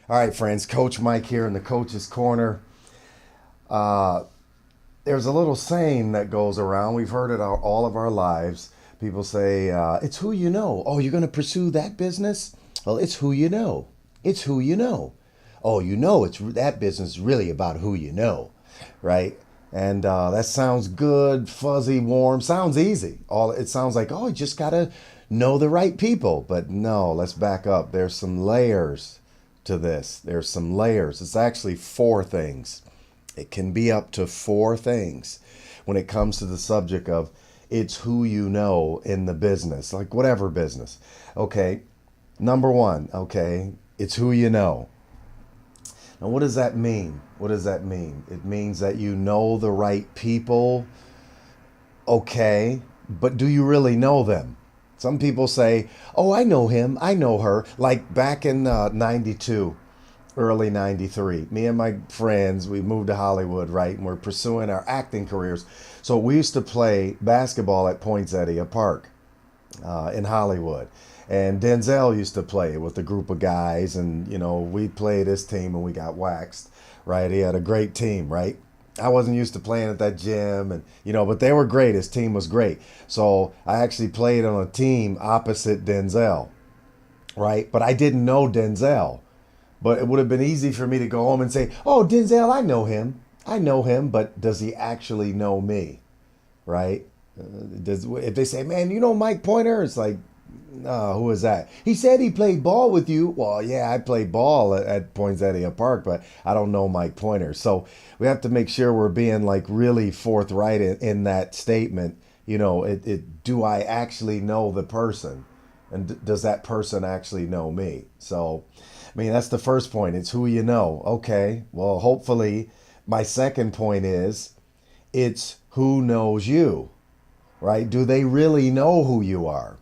All right, friends, Coach Mike here in the Coach's Corner. Uh, there's a little saying that goes around. We've heard it all of our lives. People say, it's who you know. Oh, you're going to pursue that business? Well, it's who you know. It's who you know. Oh, you know, it's that business is really about who you know, right? And that sounds good, fuzzy, warm, sounds easy. All it sounds like, oh, you just got to know the right people. But no, let's back up. There's some layers to this. There's some layers. It's actually four things. It can be up to four things when it comes to the subject of it's who you know in the business, like whatever business. Okay, number one, okay, it's who you know. Now, what does that mean? What does that mean? It means that you know the right people, okay, but do you really know them? Some people say, oh, I know him, I know her. Like back in 92, early 93, me and my friends, we moved to Hollywood, right? And we're pursuing our acting careers. So we used to play basketball at Poinsettia Park in Hollywood. And Denzel used to play with a group of guys. And, you know, we played his team and we got waxed, right? He had a great team, right? I wasn't used to playing at that gym, and but they were great. His team was great. So I actually played on a team opposite Denzel, right? But I didn't know Denzel. But it would have been easy for me to go home and say, "Oh, Denzel, I know him. I know him." But does he actually know me, right? If they say, "Man, you know Mike Pointer?" It's like, who is that? He said he played ball with you. Well, yeah, I played ball at Poinsettia Park, but I don't know Mike Pointer. So we have to make sure we're being like really forthright in that statement. Do I actually know the person? And does that person actually know me? So, I mean, that's the first point. It's who you know. Okay, well, hopefully, my second point is it's who knows you, right? Do they really know who you are?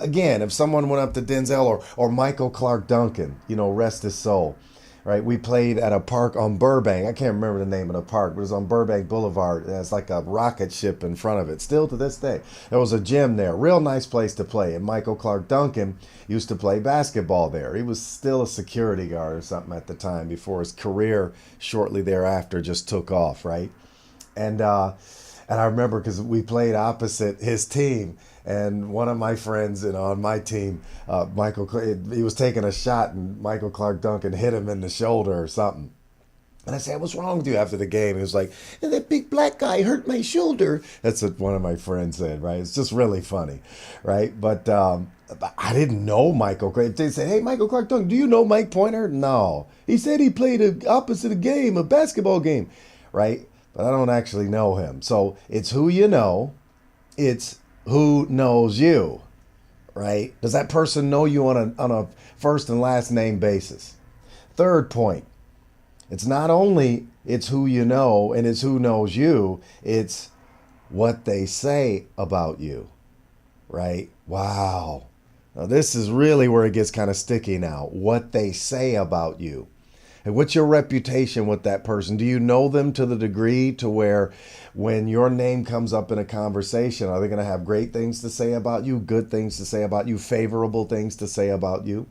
Again, if someone went up to Denzel or Michael Clark Duncan, rest his soul, right? We played at a park on Burbank. I can't remember the name of the park, but it was on Burbank Boulevard. It has like a rocket ship in front of it. Still to this day, there was a gym there. Real nice place to play. And Michael Clark Duncan used to play basketball there. He was still a security guard or something at the time before his career shortly thereafter just took off, right? And and I remember because we played opposite his team, and one of my friends, on my team, he was taking a shot, and Michael Clark Duncan hit him in the shoulder or something. And I said, "What's wrong with you?" After the game, he was like, "That big black guy hurt my shoulder." That's what one of my friends said, right? It's just really funny, right? But I didn't know Michael. If they said, "Hey, Michael Clark Duncan, do you know Mike Pointer?" No, he said he played opposite a game, a basketball game, right? But I don't actually know him. So it's who you know. It's who knows you, right? Does that person know you on a first and last name basis? Third point, it's not only it's who you know and it's who knows you, it's what they say about you, right? Wow. Now this is really where it gets kind of sticky now. What they say about you. And what's your reputation with that person? Do you know them to the degree to where when your name comes up in a conversation, are they going to have great things to say about you, good things to say about you, favorable things to say about you?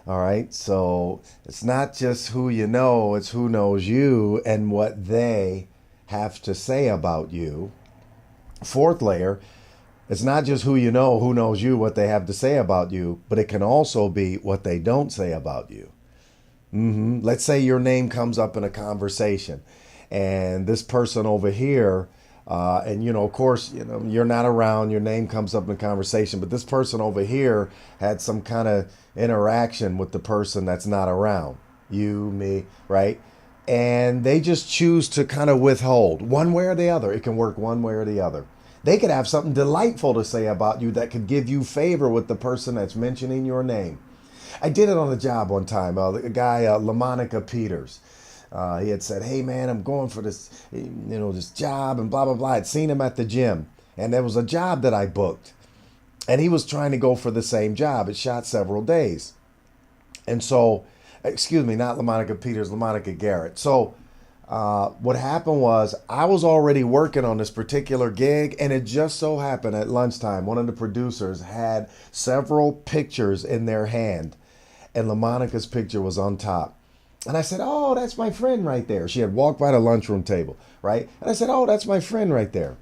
All right. So it's not just who you know, it's who knows you and what they have to say about you. Fourth layer, it's not just who you know, who knows you, what they have to say about you, but it can also be what they don't say about you. Let's say your name comes up in a conversation, and this person over here, and of course, you're not around. Your name comes up in a conversation, but this person over here had some kind of interaction with the person that's not around. You, me, right? And they just choose to kind of withhold one way or the other. It can work one way or the other. They could have something delightful to say about you that could give you favor with the person that's mentioning your name. I did it on a job one time. The guy, LaMonica Peters, he had said, "Hey man, I'm going for this job and blah blah blah." I'd seen him at the gym, and there was a job that I booked, and he was trying to go for the same job. It shot several days, and so, excuse me, not LaMonica Peters, LaMonica Garrett. So, what happened was I was already working on this particular gig, and it just so happened at lunchtime, one of the producers had several pictures in their hand. and LaMonica's picture was on top. And I said, oh, that's my friend right there. She had walked by the lunchroom table, right? And I said, oh, that's my friend right there.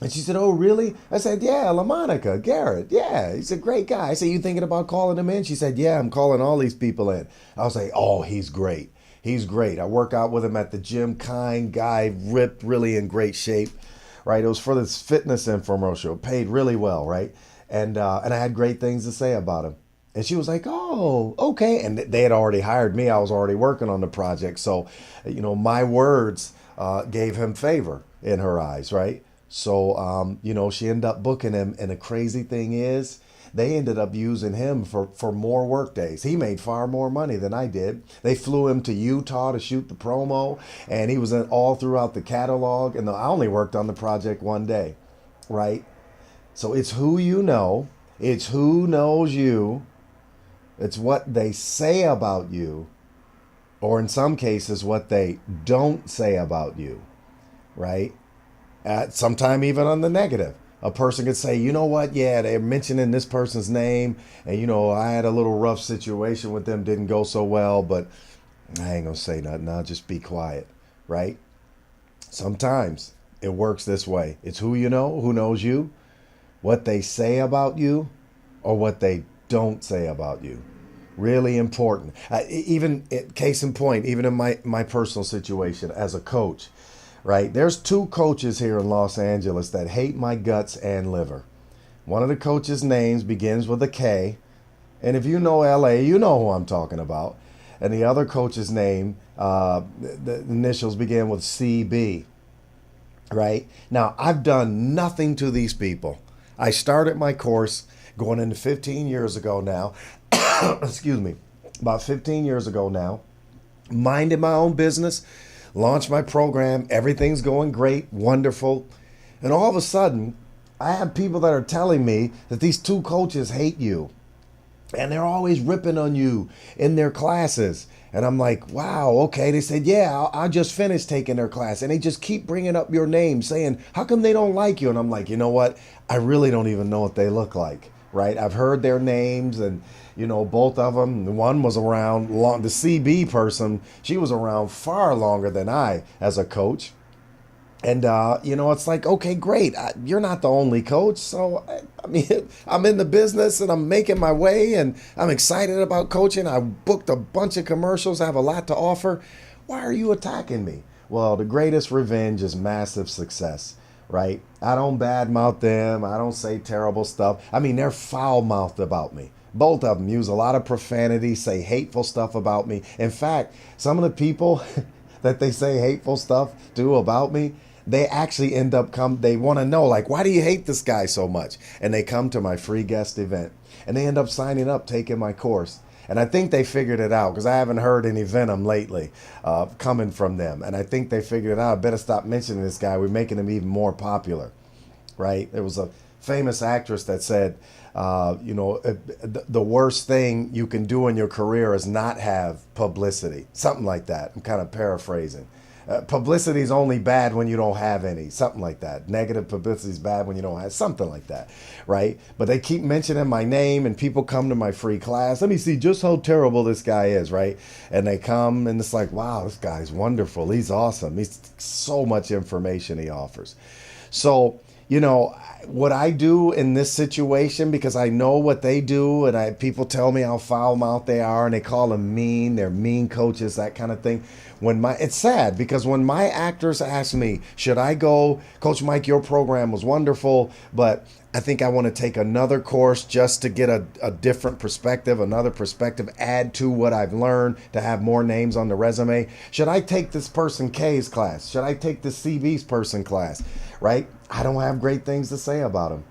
And she said, oh, really? I said, yeah, LaMonica, Garrett. Yeah, he's a great guy. I said, you thinking about calling him in? She said, yeah, I'm calling all these people in. I was like, oh, he's great. He's great. I work out with him at the gym. Kind guy, ripped, really in great shape, right? It was for this fitness infomercial. Paid really well, right? And I had great things to say about him. And she was like, oh, okay. And they had already hired me. I was already working on the project. So, my words gave him favor in her eyes, right? So, she ended up booking him. And the crazy thing is, they ended up using him for more work days. He made far more money than I did. They flew him to Utah to shoot the promo. And he was in all throughout the catalog. And I only worked on the project one day, right? So it's who you know. It's who knows you. It's what they say about you, or in some cases, what they don't say about you, right? Sometime even on the negative. A person could say, you know what? Yeah, they're mentioning this person's name, and I had a little rough situation with them, didn't go so well, but I ain't gonna say nothing. I'll just be quiet, right? Sometimes it works this way. It's who you know, who knows you, what they say about you, or what they don't say about you. Really important. Case in point, even in my personal situation as a coach, right? There's two coaches here in Los Angeles that hate my guts and liver. One of the coaches' names begins with a K. And if you know LA, you know who I'm talking about. And the other coach's name, the initials begin with CB, right? Now, I've done nothing to these people. I started my course going into 15 years ago now. Excuse me, about 15 years ago now, minding my own business, launched my program. Everything's going great, wonderful. And all of a sudden, I have people that are telling me that these two coaches hate you. And they're always ripping on you in their classes. And I'm like, wow, okay. They said, yeah, I just finished taking their class. And they just keep bringing up your name saying, how come they don't like you? And I'm like, you know what? I really don't even know what they look like, right? I've heard their names and, both of them. One was around long. The CB person, she was around far longer than I as a coach. And, it's like, okay, great. You're not the only coach. So, I mean, I'm in the business and I'm making my way and I'm excited about coaching. I booked a bunch of commercials. I have a lot to offer. Why are you attacking me? Well, the greatest revenge is massive success, right? I don't badmouth them. I don't say terrible stuff. I mean, they're foul-mouthed about me. Both of them use a lot of profanity, say hateful stuff about me. In fact, some of the people that they say hateful stuff to about me, they actually end up they want to know, like, why do you hate this guy so much? And they come to my free guest event and they end up signing up, taking my course. And I think they figured it out because I haven't heard any venom lately coming from them. And I think they figured it out. I better stop mentioning this guy. We're making him even more popular, right? There was a famous actress that said, the worst thing you can do in your career is not have publicity. Something like that. I'm kind of paraphrasing. Publicity is only bad when you don't have any. Something like that. Negative publicity is bad when you don't have something like that, right? But they keep mentioning my name and people come to my free class. Let me see just how terrible this guy is, right? And they come and it's like, wow, this guy's wonderful. He's awesome. He's so much information he offers. So, what I do in this situation, because I know what they do, and people tell me how foul-mouthed they are, and they call them mean. They're mean coaches, that kind of thing. It's sad because when my actors ask me, should I go, Coach Mike, your program was wonderful, but I think I want to take another course just to get a different perspective, another perspective, add to what I've learned to have more names on the resume. Should I take this person K's class? Should I take this CB's person class? Right? I don't have great things to say about them.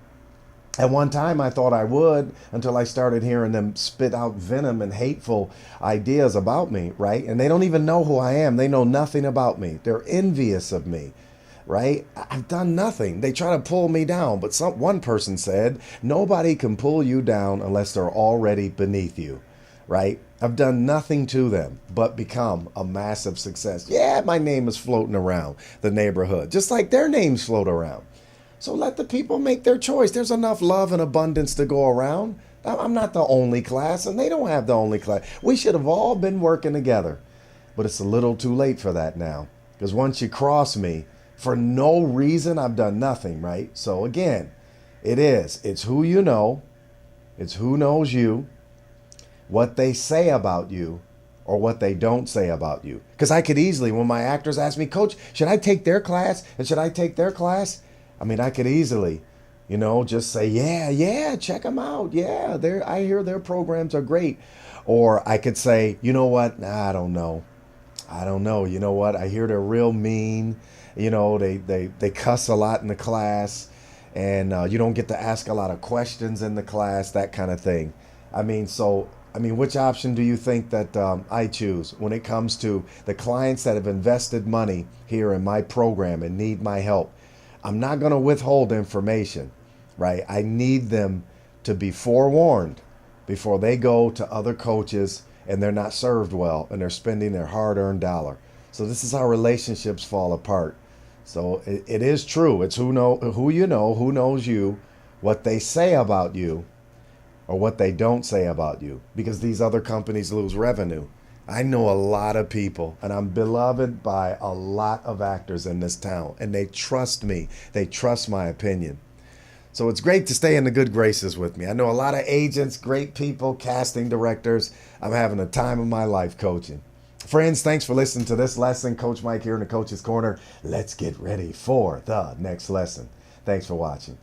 At one time, I thought I would until I started hearing them spit out venom and hateful ideas about me, right? And they don't even know who I am. They know nothing about me. They're envious of me, right? I've done nothing. They try to pull me down. But one person said, nobody can pull you down unless they're already beneath you, right? I've done nothing to them but become a massive success. Yeah, my name is floating around the neighborhood, just like their names float around. So let the people make their choice. There's enough love and abundance to go around. I'm not the only class, and they don't have the only class. We should have all been working together. But it's a little too late for that now. Because once you cross me, for no reason, I've done nothing, right? So again, it's who you know, it's who knows you, what they say about you, or what they don't say about you. Because I could easily, when my actors ask me, Coach, should I take their class? And should I take their class? I mean, I could easily, just say, yeah, check them out. Yeah, I hear their programs are great. Or I could say, you know what? Nah, I don't know. You know what? I hear they're real mean. They cuss a lot in the class, and you don't get to ask a lot of questions in the class, that kind of thing. Which option do you think that I choose when it comes to the clients that have invested money here in my program and need my help? I'm not going to withhold information, right? I need them to be forewarned before they go to other coaches and they're not served well and they're spending their hard-earned dollar. So this is how relationships fall apart. So it is true. It's who you know, who knows you, what they say about you, or what they don't say about you, because these other companies lose revenue. I know a lot of people, and I'm beloved by a lot of actors in this town, and they trust me. They trust my opinion. So it's great to stay in the good graces with me. I know a lot of agents, great people, casting directors. I'm having a time of my life coaching. Friends, thanks for listening to this lesson. Coach Mike here in the Coach's Corner. Let's get ready for the next lesson. Thanks for watching.